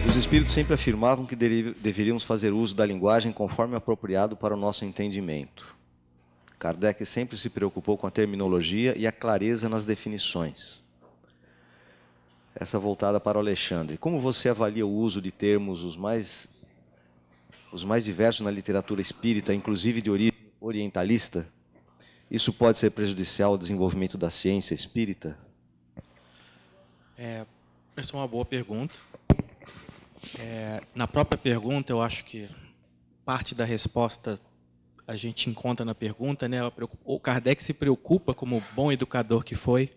Os espíritos sempre afirmavam que deveríamos fazer uso da linguagem conforme apropriado para o nosso entendimento. Kardec sempre se preocupou com a terminologia e a clareza nas definições. Essa voltada para o Alexandre. Como você avalia o uso de termos os mais diversos na literatura espírita, inclusive de origem orientalista? Isso pode ser prejudicial ao desenvolvimento da ciência espírita? Essa é uma boa pergunta. Na própria pergunta, eu acho que parte da resposta a gente encontra na pergunta, né? O Kardec se preocupa, como bom educador que foi,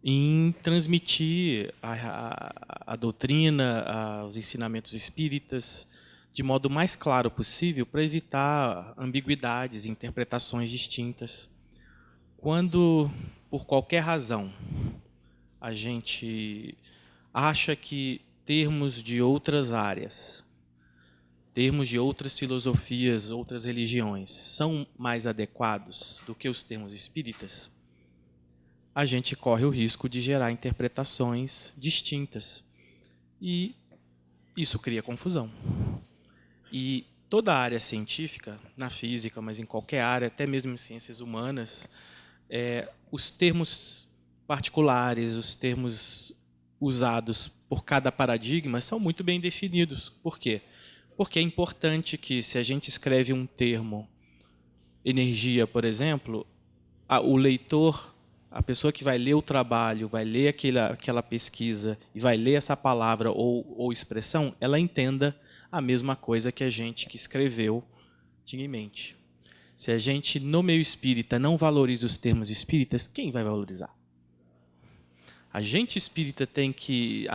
em transmitir a doutrina, os ensinamentos espíritas, de modo mais claro possível, para evitar ambiguidades, interpretações distintas. Quando, por qualquer razão, a gente acha que termos de outras áreas, termos de outras filosofias, outras religiões, são mais adequados do que os termos espíritas, a gente corre o risco de gerar interpretações distintas. E isso cria confusão. E toda a área científica, na física, mas em qualquer área, até mesmo em ciências humanas, os termos particulares, os termos usados por cada paradigma são muito bem definidos. Por quê? Porque é importante que, se a gente escreve um termo, energia, por exemplo, o leitor, a pessoa que vai ler o trabalho, vai ler aquela pesquisa e vai ler essa palavra ou expressão, ela entenda a mesma coisa que a gente que escreveu tinha em mente. Se a gente, no meio espírita, não valoriza os termos espíritas, quem vai valorizar? A gente espírita tem que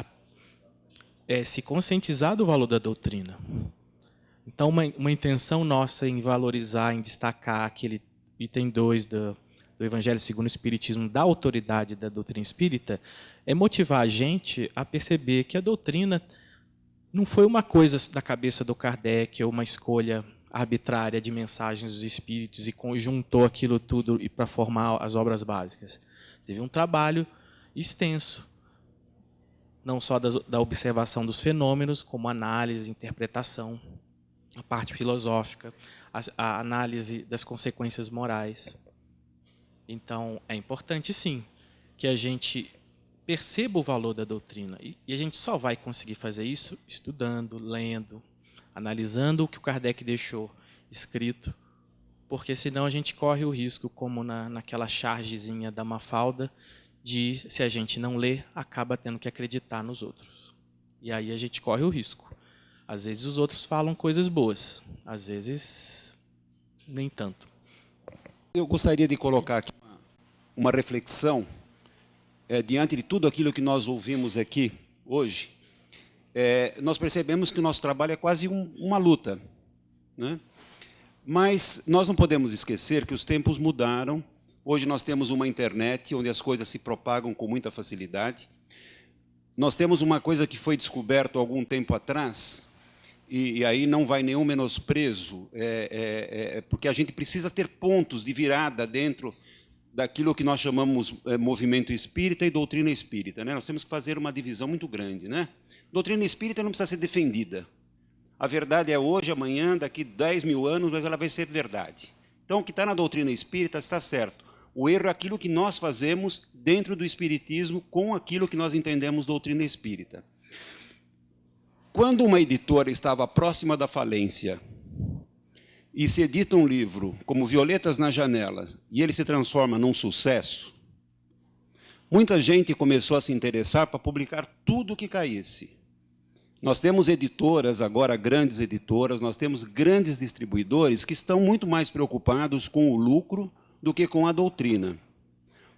se conscientizar do valor da doutrina. Então, uma intenção nossa em valorizar, em destacar aquele item 2 do Evangelho segundo o Espiritismo, da autoridade da doutrina espírita, é motivar a gente a perceber que a doutrina não foi uma coisa da cabeça do Kardec, ou uma escolha arbitrária de mensagens dos espíritos e conjuntou aquilo tudo para formar as obras básicas. Teve um trabalho extenso, não só da observação dos fenômenos, como análise, interpretação, a parte filosófica, a análise das consequências morais. Então, é importante, sim, que a gente perceba o valor da doutrina. E a gente só vai conseguir fazer isso estudando, lendo, analisando o que o Kardec deixou escrito, porque senão a gente corre o risco, como naquela chargezinha da Mafalda, de, se a gente não lê, acaba tendo que acreditar nos outros. E aí a gente corre o risco. Às vezes os outros falam coisas boas, às vezes nem tanto. Eu gostaria de colocar aqui uma reflexão, diante de tudo aquilo que nós ouvimos aqui hoje. Nós percebemos que o nosso trabalho é quase uma luta, né? Mas nós não podemos esquecer que os tempos mudaram. Hoje nós temos uma internet onde as coisas se propagam com muita facilidade. Nós temos uma coisa que foi descoberto há algum tempo atrás, e aí não vai nenhum menosprezo, porque a gente precisa ter pontos de virada dentro daquilo que nós chamamos movimento espírita e doutrina espírita, né? Nós temos que fazer uma divisão muito grande, né? Doutrina espírita não precisa ser defendida. A verdade é hoje, amanhã, daqui 10 mil anos, mas ela vai ser verdade. Então, o que está na doutrina espírita está certo. O erro é aquilo que nós fazemos dentro do espiritismo com aquilo que nós entendemos doutrina espírita. Quando uma editora estava próxima da falência e se edita um livro como Violetas na Janela e ele se transforma num sucesso, muita gente começou a se interessar para publicar tudo que caísse. Nós temos editoras, agora grandes editoras, nós temos grandes distribuidores que estão muito mais preocupados com o lucro do que com a doutrina.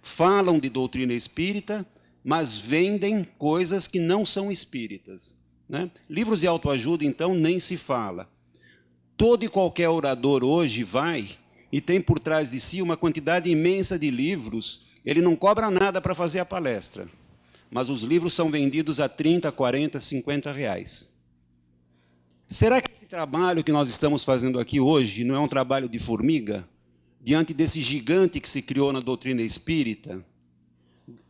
falam de doutrina espírita, mas vendem coisas que não são espíritas, né? Livros de autoajuda, então, nem se fala. Todo e qualquer orador hoje vai e tem por trás de si uma quantidade imensa de livros. Ele não cobra nada para fazer a palestra, mas os livros são vendidos a 30, 40, 50 reais. Será que esse trabalho que nós estamos fazendo aqui hoje não é um trabalho de formiga? Diante desse gigante que se criou na doutrina espírita,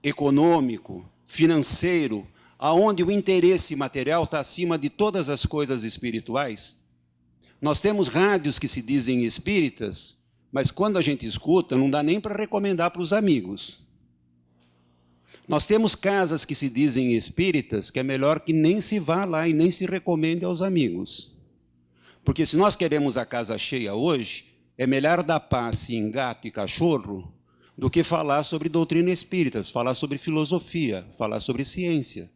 econômico, financeiro, aonde o interesse material está acima de todas as coisas espirituais? Nós temos rádios que se dizem espíritas, mas quando a gente escuta, não dá nem para recomendar para os amigos. Nós temos casas que se dizem espíritas, que é melhor que nem se vá lá e nem se recomende aos amigos. Porque se nós queremos a casa cheia hoje, é melhor dar passe em gato e cachorro do que falar sobre doutrina espírita, falar sobre filosofia, falar sobre ciência.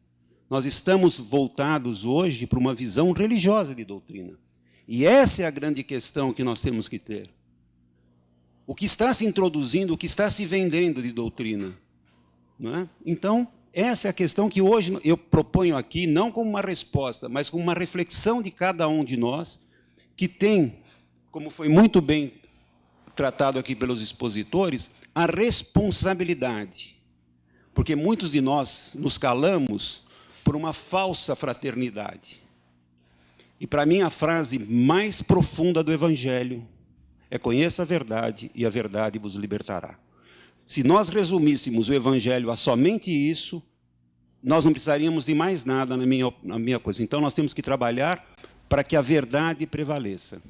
Nós estamos voltados hoje para uma visão religiosa de doutrina. E essa é a grande questão que nós temos que ter. O que está se introduzindo, o que está se vendendo de doutrina. Não é? Então, essa é a questão que hoje eu proponho aqui, não como uma resposta, mas como uma reflexão de cada um de nós, que tem, como foi muito bem tratado aqui pelos expositores, a responsabilidade. Porque muitos de nós nos calamos por uma falsa fraternidade. E, para mim, a frase mais profunda do Evangelho é: conheça a verdade e a verdade vos libertará. Se nós resumíssemos o Evangelho a somente isso, nós não precisaríamos de mais nada na minha coisa. Então, nós temos que trabalhar para que a verdade prevaleça.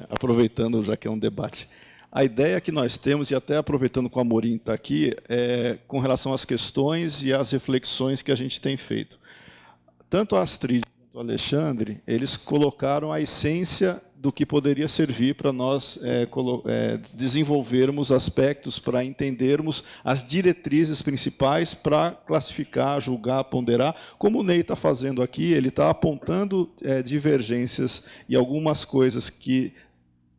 Aproveitando, já que é um debate, a ideia que nós temos, e até aproveitando que o Amorim está aqui, é com relação às questões e às reflexões que a gente tem feito. Tanto a Astrid quanto o Alexandre, eles colocaram a essência do que poderia servir para nós desenvolvermos aspectos, para entendermos as diretrizes principais para classificar, julgar, ponderar. Como o Ney está fazendo aqui, ele está apontando divergências e algumas coisas que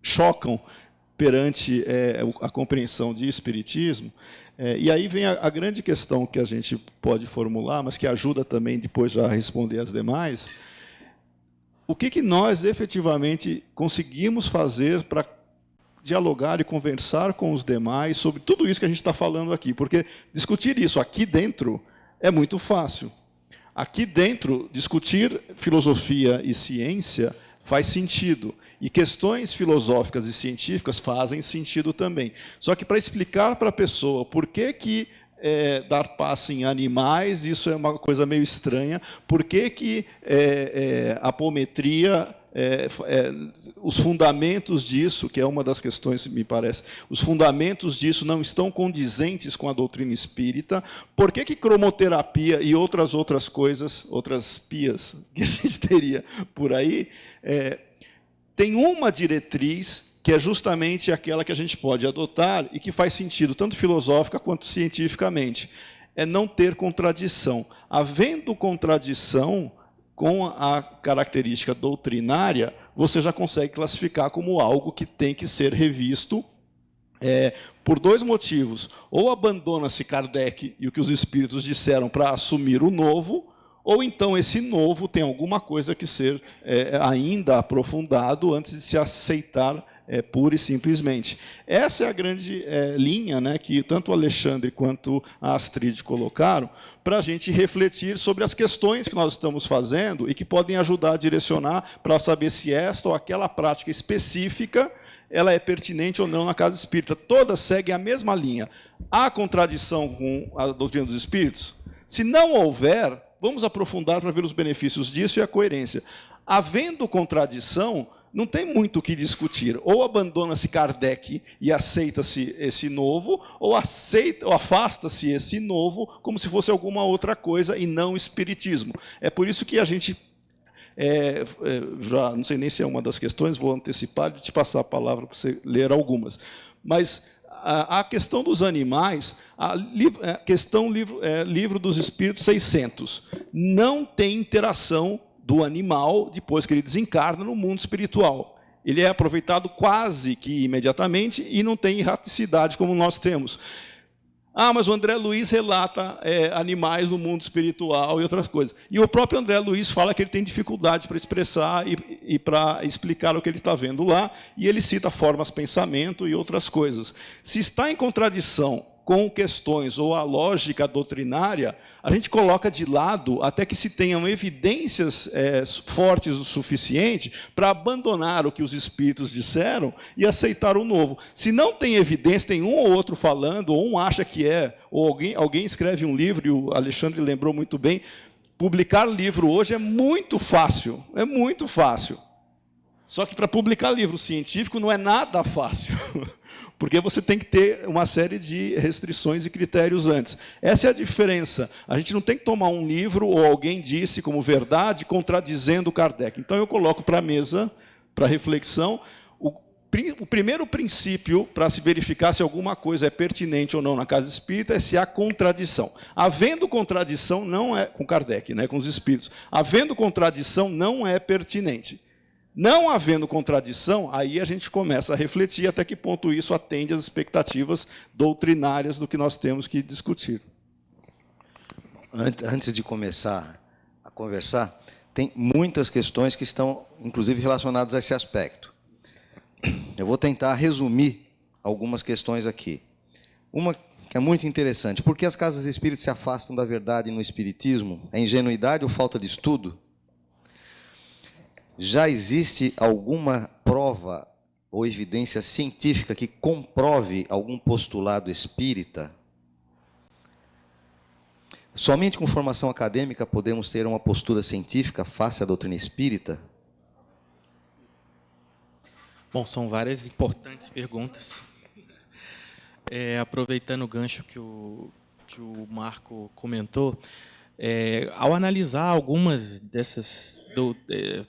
chocam perante a compreensão de espiritismo. E aí vem a grande questão que a gente pode formular, mas que ajuda também depois já a responder as demais. O que nós efetivamente conseguimos fazer para dialogar e conversar com os demais sobre tudo isso que a gente está falando aqui? Porque discutir isso aqui dentro é muito fácil. Aqui dentro, discutir filosofia e ciência faz sentido. E questões filosóficas e científicas fazem sentido também. Só que para explicar para a pessoa por que dar passe em animais, isso é uma coisa meio estranha, por que a apometria, os fundamentos disso, que é uma das questões, me parece, os fundamentos disso não estão condizentes com a doutrina espírita, por que cromoterapia e outras coisas, outras pias que a gente teria por aí, tem uma diretriz que é justamente aquela que a gente pode adotar e que faz sentido, tanto filosófica quanto cientificamente, é não ter contradição. Havendo contradição com a característica doutrinária, você já consegue classificar como algo que tem que ser revisto por dois motivos. Ou abandona-se Kardec e o que os espíritos disseram para assumir o novo, ou então esse novo tem alguma coisa que ser ainda aprofundado antes de se aceitar pura e simplesmente. Essa é a grande linha, né, que tanto o Alexandre quanto a Astrid colocaram, para a gente refletir sobre as questões que nós estamos fazendo e que podem ajudar a direcionar para saber se esta ou aquela prática específica ela é pertinente ou não na casa espírita. Todas seguem a mesma linha. Há contradição com a doutrina dos espíritos? Se não houver, vamos aprofundar para ver os benefícios disso e a coerência. Havendo contradição, não tem muito o que discutir. Ou abandona-se Kardec e aceita-se esse novo, ou afasta-se esse novo como se fosse alguma outra coisa e não espiritismo. É por isso que a gente, já não sei nem se é uma das questões, vou antecipar de te passar a palavra para você ler algumas. Mas a questão dos animais, a questão Livro dos Espíritos 600, não tem interação do animal depois que ele desencarna no mundo espiritual. ele é aproveitado quase que imediatamente e não tem erraticidade como nós temos. Ah, mas o André Luiz relata animais no mundo espiritual e outras coisas. E o próprio André Luiz fala que ele tem dificuldades para expressar e para explicar o que ele está vendo lá, e ele cita formas, pensamento e outras coisas. Se está em contradição com questões ou a lógica doutrinária, a gente coloca de lado até que se tenham evidências fortes o suficiente para abandonar o que os espíritos disseram e aceitar o novo. Se não tem evidência, tem um ou outro falando, ou um acha que ou alguém escreve um livro, e o Alexandre lembrou muito bem, publicar livro hoje é muito fácil, é muito fácil. Só que para publicar livro científico não é nada fácil. Porque você tem que ter uma série de restrições e critérios antes. Essa é a diferença. A gente não tem que tomar um livro, ou alguém disse como verdade, contradizendo Kardec. Então, eu coloco para a mesa, para reflexão, o primeiro princípio para se verificar se alguma coisa é pertinente ou não na casa espírita é se há contradição. Havendo contradição, não é, com Kardec, né, com os espíritos, havendo contradição, não é pertinente. Não havendo contradição, aí a gente começa a refletir até que ponto isso atende às expectativas doutrinárias do que nós temos que discutir. Antes de começar a conversar, tem muitas questões que estão, inclusive, relacionadas a esse aspecto. Eu vou tentar resumir algumas questões aqui. Uma que é muito interessante. Por que as casas espíritas se afastam da verdade no espiritismo? É ingenuidade ou falta de estudo? Já existe alguma prova ou evidência científica que comprove algum postulado espírita? Somente com formação acadêmica podemos ter uma postura científica face à doutrina espírita? Bom, são várias importantes perguntas. Aproveitando o gancho que o Marco comentou, ao analisar algumas dessas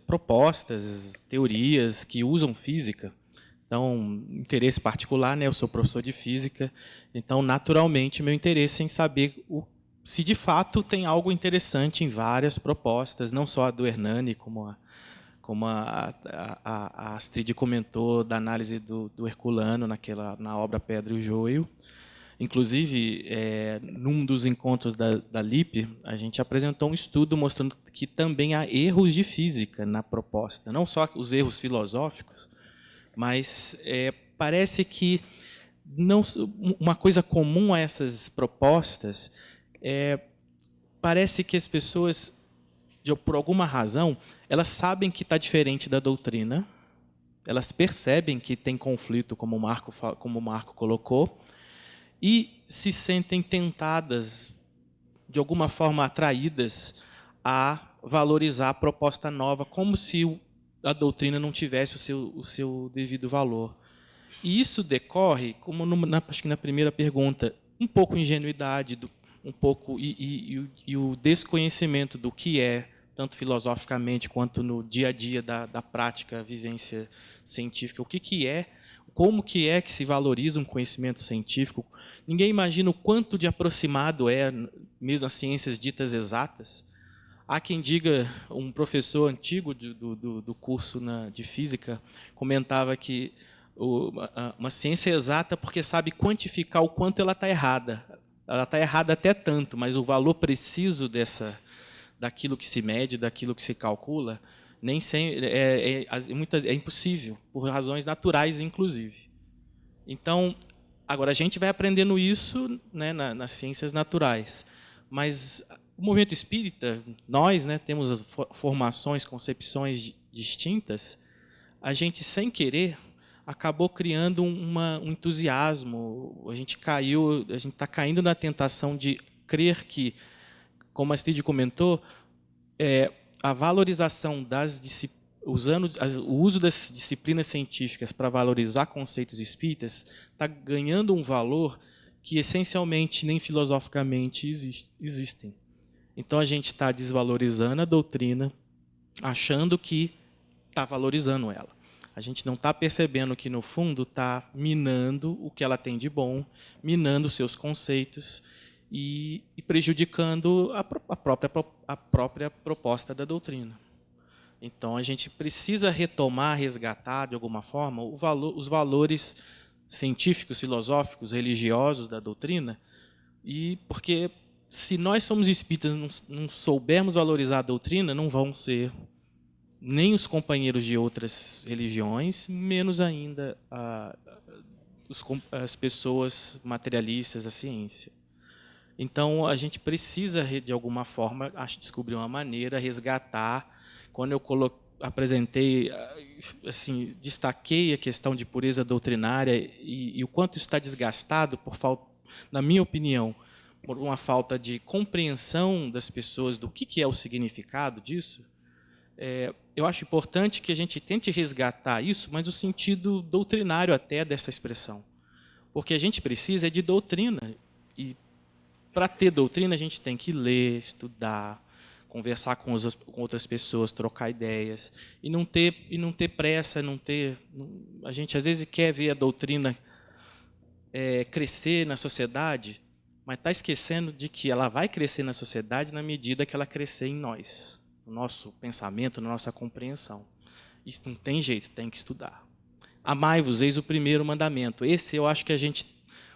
propostas, teorias que usam física, então, interesse particular, né? Eu sou professor de física, então, naturalmente, meu interesse é em saber se, de fato, tem algo interessante em várias propostas, não só a do Hernani, como a Astrid comentou, da análise do Herculano na obra Pedra e o Joio. Inclusive, num dos encontros da LIP, a gente apresentou um estudo mostrando que também há erros de física na proposta. Não só os erros filosóficos, mas parece que uma coisa comum a essas propostas parece que as pessoas, por alguma razão, elas sabem que está diferente da doutrina, elas percebem que tem conflito, como o Marco colocou, e se sentem tentadas, de alguma forma atraídas, a valorizar a proposta nova, como se a doutrina não tivesse o seu devido valor. E isso decorre, como acho que na primeira pergunta, um pouco ingenuidade, um pouco e o desconhecimento do que é, tanto filosoficamente quanto no dia a dia da prática, vivência científica, o que é, como que se valoriza um conhecimento científico. Ninguém imagina o quanto de aproximado mesmo as ciências ditas exatas. Há quem diga, um professor antigo do curso de física comentava que uma ciência exata porque sabe quantificar o quanto ela está errada. Ela está errada até tanto, mas o valor preciso daquilo que se mede, daquilo que se calcula, nem sempre é impossível, por razões naturais, inclusive. Então, agora, a gente vai aprendendo isso, né, nas ciências naturais. Mas o movimento espírita, nós, né, temos formações, concepções distintas, a gente, sem querer, acabou criando um entusiasmo. A gente está caindo na tentação de crer que, como a Astrid comentou, a valorização o uso das disciplinas científicas para valorizar conceitos espíritas está ganhando um valor que, essencialmente, nem filosoficamente existem. Então, a gente está desvalorizando a doutrina, achando que está valorizando ela. A gente não está percebendo que, no fundo, está minando o que ela tem de bom, minando seus conceitos e prejudicando a própria proposta da doutrina. Então, a gente precisa retomar, resgatar, de alguma forma, os valores científicos, filosóficos, religiosos da doutrina, e porque, se nós somos espíritas não soubermos valorizar a doutrina, não vão ser nem os companheiros de outras religiões, menos ainda as pessoas materialistas, a ciência. Então, a gente precisa, de alguma forma, descobrir uma maneira, resgatar. Quando eu apresentei, assim, destaquei a questão de pureza doutrinária e o quanto isso está desgastado, na minha opinião, por uma falta de compreensão das pessoas do que é o significado disso, eu acho importante que a gente tente resgatar isso, mas o sentido doutrinário até dessa expressão. Porque a gente precisa de doutrina. E, para ter doutrina, a gente tem que ler, estudar, conversar com outras pessoas, trocar ideias, e não ter pressa, a gente, às vezes, quer ver a doutrina crescer na sociedade, mas está esquecendo de que ela vai crescer na sociedade na medida que ela crescer em nós, no nosso pensamento, na nossa compreensão. Isso não tem jeito, tem que estudar. Amai-vos, eis o primeiro mandamento. Esse eu acho que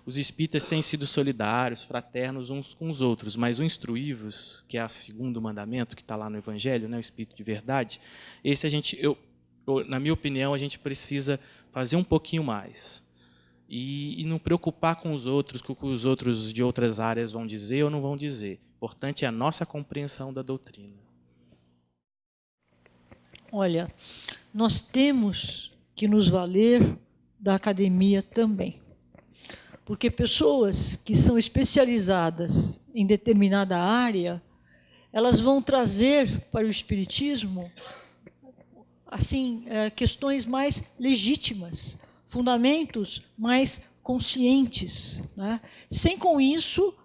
os espíritas têm sido solidários, fraternos uns com os outros, mas o instruí-vos, que é o segundo mandamento, que está lá no Evangelho, né, o Espírito de verdade, esse na minha opinião, a gente precisa fazer um pouquinho mais. E não preocupar com os outros, com o que os outros de outras áreas vão dizer ou não vão dizer. O importante é a nossa compreensão da doutrina. Olha, nós temos que nos valer da academia também. Porque pessoas que são especializadas em determinada área, elas vão trazer para o espiritismo assim, questões mais legítimas, fundamentos mais conscientes, né? Sem com isso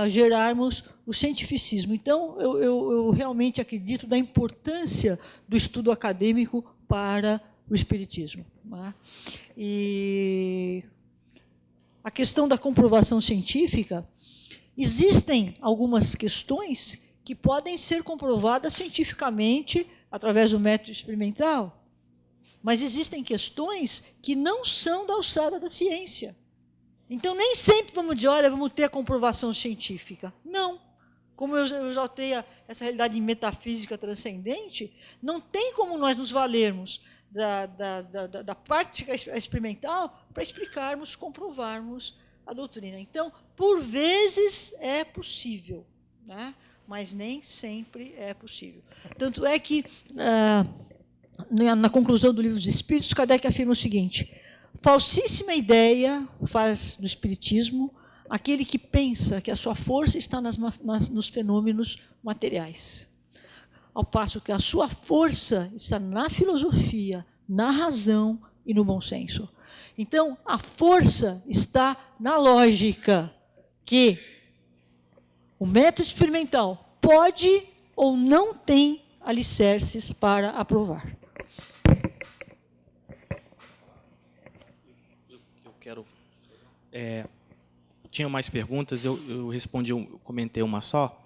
gerarmos o cientificismo. Então, eu realmente acredito na importância do estudo acadêmico para o espiritismo, né? E a questão da comprovação científica, existem algumas questões que podem ser comprovadas cientificamente através do método experimental, mas existem questões que não são da alçada da ciência. Então, nem sempre vamos dizer, olha, vamos ter a comprovação científica. Não. Como eu já tenho essa realidade metafísica transcendente, não tem como nós nos valermos da prática experimental para explicarmos, comprovarmos a doutrina. Então, por vezes é possível, né? Mas nem sempre é possível. Tanto é que, na conclusão do Livro dos Espíritos, Kardec afirma o seguinte: falsíssima ideia faz do espiritismo aquele que pensa que a sua força está nos fenômenos materiais, ao passo que a sua força está na filosofia, na razão e no bom senso. Então, a força está na lógica, que o método experimental pode ou não tem alicerces para aprovar. Eu quero... tinha mais perguntas, eu respondi, eu comentei uma só.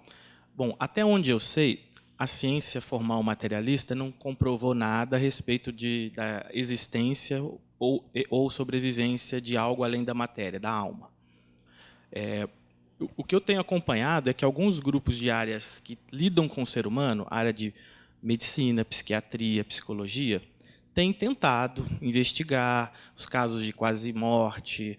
Bom, até onde eu sei, a ciência formal materialista não comprovou nada a respeito da existência ou sobrevivência de algo além da matéria, da alma. O que eu tenho acompanhado é que alguns grupos de áreas que lidam com o ser humano, área de medicina, psiquiatria, psicologia, têm tentado investigar os casos de quase-morte,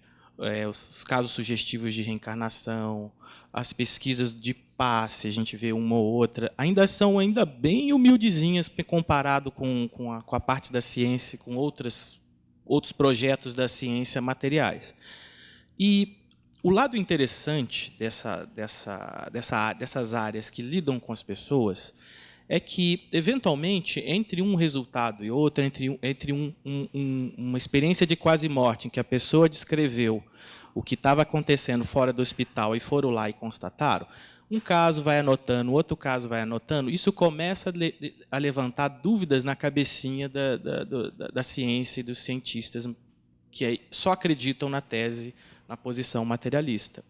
os casos sugestivos de reencarnação, as pesquisas de passe, a gente vê uma ou outra, ainda são bem humildezinhas comparado com a parte da ciência, com outros projetos da ciência materiais. E o lado interessante dessas áreas que lidam com as pessoas é que, eventualmente, entre um resultado e outro, entre uma experiência de quase-morte, em que a pessoa descreveu o que estava acontecendo fora do hospital e foram lá e constataram, um caso vai anotando, outro caso vai anotando, isso começa a levantar dúvidas na cabecinha da ciência e dos cientistas que só acreditam na tese, na posição materialista.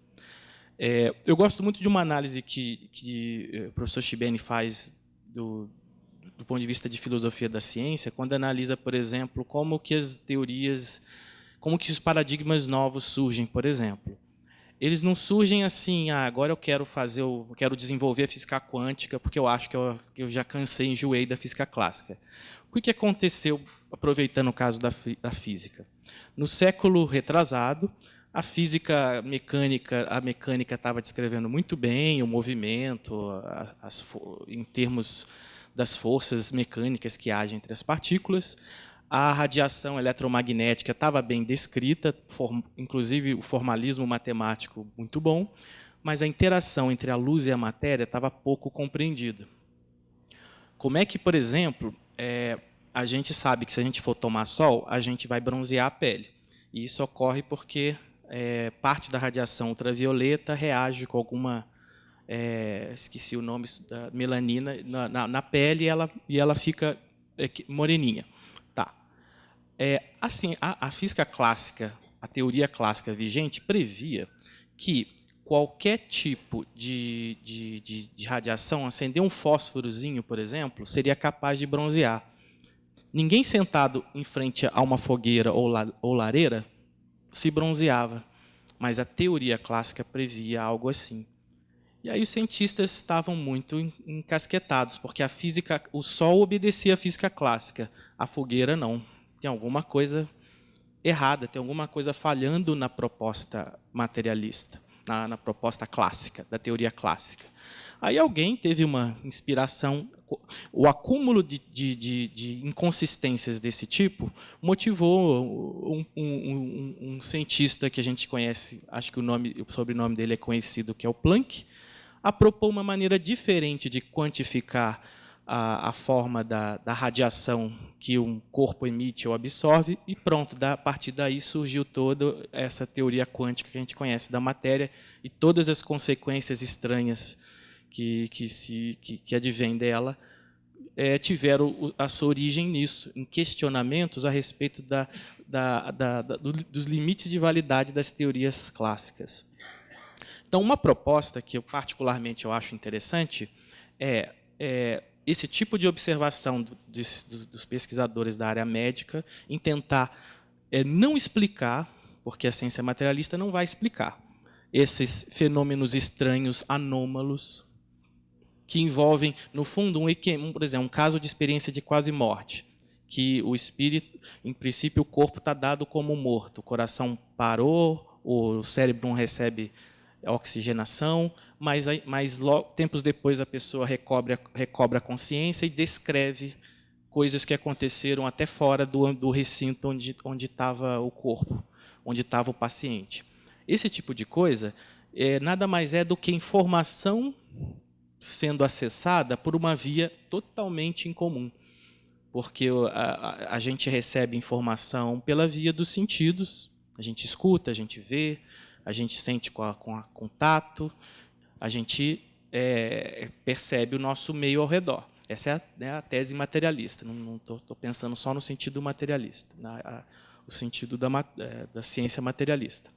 Eu gosto muito de uma análise que o professor Chibeni faz do do ponto de vista de filosofia da ciência, quando analisa, por exemplo, como que as teorias, como que os paradigmas novos surgem, por exemplo. Eles não surgem assim, agora eu quero desenvolver a física quântica, porque eu acho que eu já cansei, enjoei da física clássica. O que aconteceu, aproveitando o caso da física? No século retrasado, a mecânica estava descrevendo muito bem o movimento, em termos das forças mecânicas que agem entre as partículas. A radiação eletromagnética estava bem descrita, inclusive o formalismo matemático muito bom, mas a interação entre a luz e a matéria estava pouco compreendida. Como é que, por exemplo, a gente sabe que se a gente for tomar sol, a gente vai bronzear a pele. E isso ocorre porque parte da radiação ultravioleta reage com alguma, esqueci o nome, da melanina na pele e ela fica moreninha. Tá. Assim, a física clássica, a teoria clássica vigente previa que qualquer tipo de radiação, acender um fósforozinho, por exemplo, seria capaz de bronzear. Ninguém sentado em frente a uma fogueira ou lareira se bronzeava, mas a teoria clássica previa algo assim. E aí os cientistas estavam muito encasquetados, porque o Sol obedecia à física clássica, a fogueira não. Tem alguma coisa errada, tem alguma coisa falhando na proposta materialista, na proposta clássica, da teoria clássica. Aí alguém teve uma inspiração, o acúmulo de inconsistências desse tipo motivou um cientista que a gente conhece, acho que o sobrenome dele é conhecido, que é o Planck, a propor uma maneira diferente de quantificar a forma da radiação que um corpo emite ou absorve, e pronto, a partir daí surgiu toda essa teoria quântica que a gente conhece da matéria e todas as consequências estranhas que advêm dela, tiveram a sua origem nisso, em questionamentos a respeito dos limites de validade das teorias clássicas. Então, uma proposta que eu particularmente acho interessante é esse tipo de observação dos pesquisadores da área médica em tentar não explicar, porque a ciência materialista não vai explicar, esses fenômenos estranhos, anômalos, que envolvem, no fundo, por exemplo, um caso de experiência de quase morte, que o espírito, em princípio, o corpo está dado como morto, o coração parou, o cérebro não recebe oxigenação, mas tempos depois a pessoa recobra a consciência e descreve coisas que aconteceram até fora do recinto onde estava o corpo, onde estava o paciente. Esse tipo de coisa nada mais é do que informação sendo acessada por uma via totalmente incomum, porque a gente recebe informação pela via dos sentidos, a gente escuta, a gente vê, a gente sente com contato, a gente percebe o nosso meio ao redor. Essa é a tese materialista. Não estou pensando só no sentido materialista, o sentido da ciência materialista.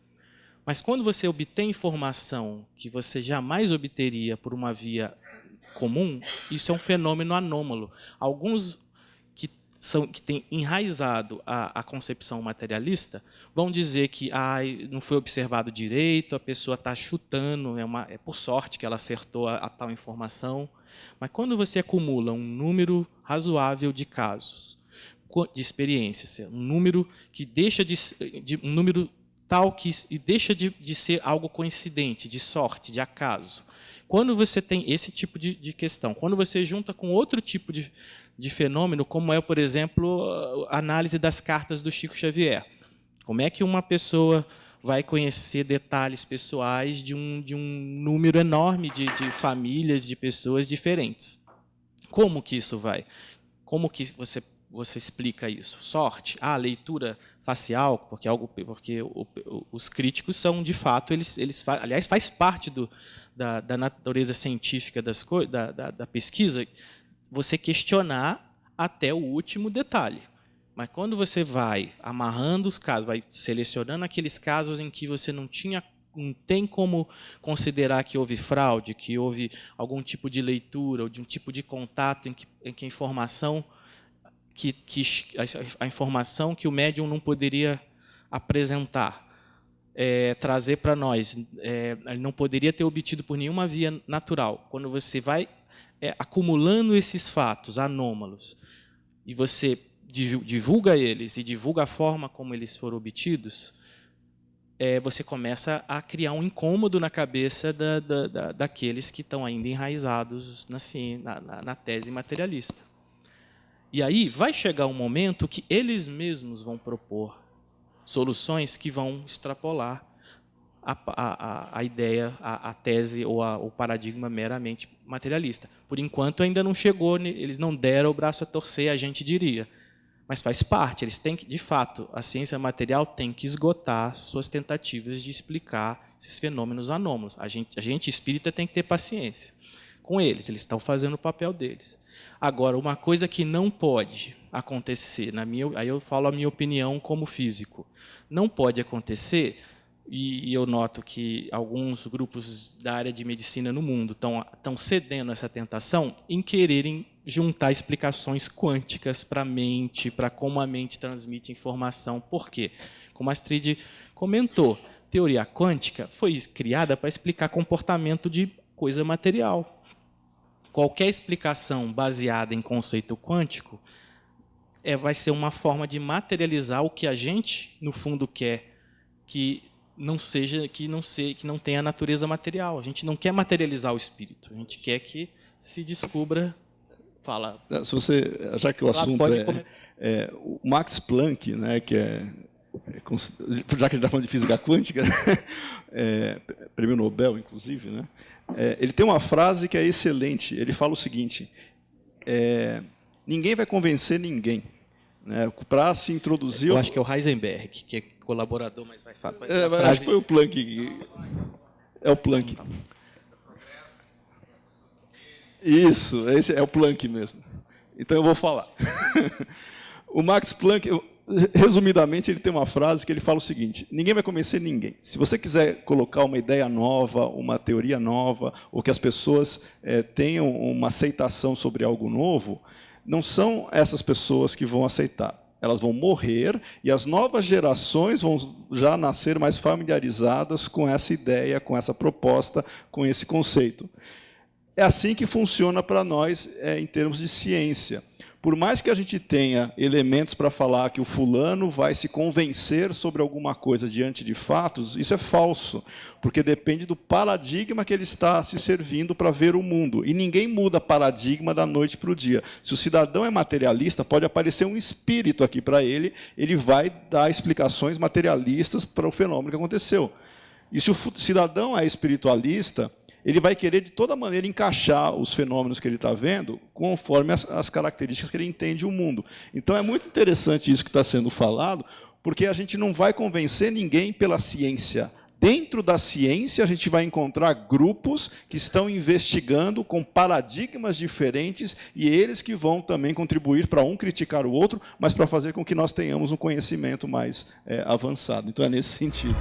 Mas quando você obtém informação que você jamais obteria por uma via comum, isso é um fenômeno anômalo. Alguns que têm enraizado a concepção materialista vão dizer que não foi observado direito, a pessoa está chutando, é por sorte que ela acertou a tal informação. Mas quando você acumula um número razoável de casos, de experiências, um número que deixa um número tal que deixa de ser algo coincidente, de sorte, de acaso. Quando você tem esse tipo de questão, quando você junta com outro tipo de fenômeno, como é, por exemplo, a análise das cartas do Chico Xavier. Como é que uma pessoa vai conhecer detalhes pessoais de um número enorme de famílias, de pessoas diferentes? Como que isso vai? Como que você explica isso? Sorte? Leitura facial, porque os críticos são, de fato, aliás, faz parte da natureza científica da pesquisa, você questionar até o último detalhe. Mas quando você vai amarrando os casos, vai selecionando aqueles casos em que você não tinha tem como considerar que houve fraude, que houve algum tipo de leitura ou de um tipo de contato em que a informação a informação que o médium não poderia apresentar, trazer para nós, ele não poderia ter obtido por nenhuma via natural. Quando você vai acumulando esses fatos anômalos e você divulga eles e divulga a forma como eles foram obtidos, você começa a criar um incômodo na cabeça daqueles que estão ainda enraizados na tese materialista. E aí vai chegar um momento que eles mesmos vão propor soluções que vão extrapolar a ideia, a tese ou o paradigma meramente materialista. Por enquanto ainda não chegou, eles não deram o braço a torcer, a gente diria. Mas faz parte, eles têm que, de fato, a ciência material tem que esgotar suas tentativas de explicar esses fenômenos anômalos. A gente espírita tem que ter paciência com eles estão fazendo o papel deles. Agora, uma coisa que não pode acontecer, aí eu falo a minha opinião como físico, não pode acontecer, e eu noto que alguns grupos da área de medicina no mundo estão cedendo a essa tentação em quererem juntar explicações quânticas para a mente, para como a mente transmite informação. Por quê? Como a Astrid comentou, teoria quântica foi criada para explicar comportamento de coisa material. Qualquer explicação baseada em conceito quântico vai ser uma forma de materializar o que a gente, no fundo, quer que não tenha natureza material. A gente não quer materializar o espírito. A gente quer que se descubra. Fala. Se você, já que o assunto o Max Planck, né, que já que a gente está falando de física quântica, prêmio Nobel, inclusive, né? Ele tem uma frase que é excelente. Ele fala o seguinte: ninguém vai convencer ninguém, né, para se introduzir. Eu acho que é o Heisenberg, que é colaborador, mas vai falar. Acho que foi o Planck. É o Planck. Isso, esse é o Planck mesmo. Então eu vou falar. O Max Planck, resumidamente, ele tem uma frase que ele fala o seguinte: ninguém vai convencer ninguém. Se você quiser colocar uma ideia nova, uma teoria nova, ou que as pessoas tenham uma aceitação sobre algo novo, não são essas pessoas que vão aceitar. Elas vão morrer e as novas gerações vão já nascer mais familiarizadas com essa ideia, com essa proposta, com esse conceito. É assim que funciona para nós em termos de ciência. Por mais que a gente tenha elementos para falar que o fulano vai se convencer sobre alguma coisa diante de fatos, isso é falso, porque depende do paradigma que ele está se servindo para ver o mundo. E ninguém muda paradigma da noite para o dia. Se o cidadão é materialista, pode aparecer um espírito aqui para ele, ele vai dar explicações materialistas para o fenômeno que aconteceu. E se o cidadão é espiritualista, ele vai querer, de toda maneira, encaixar os fenômenos que ele está vendo conforme as características que ele entende o mundo. Então, é muito interessante isso que está sendo falado, porque a gente não vai convencer ninguém pela ciência. Dentro da ciência, a gente vai encontrar grupos que estão investigando com paradigmas diferentes e eles que vão também contribuir para um criticar o outro, mas para fazer com que nós tenhamos um conhecimento mais avançado. Então, é nesse sentido.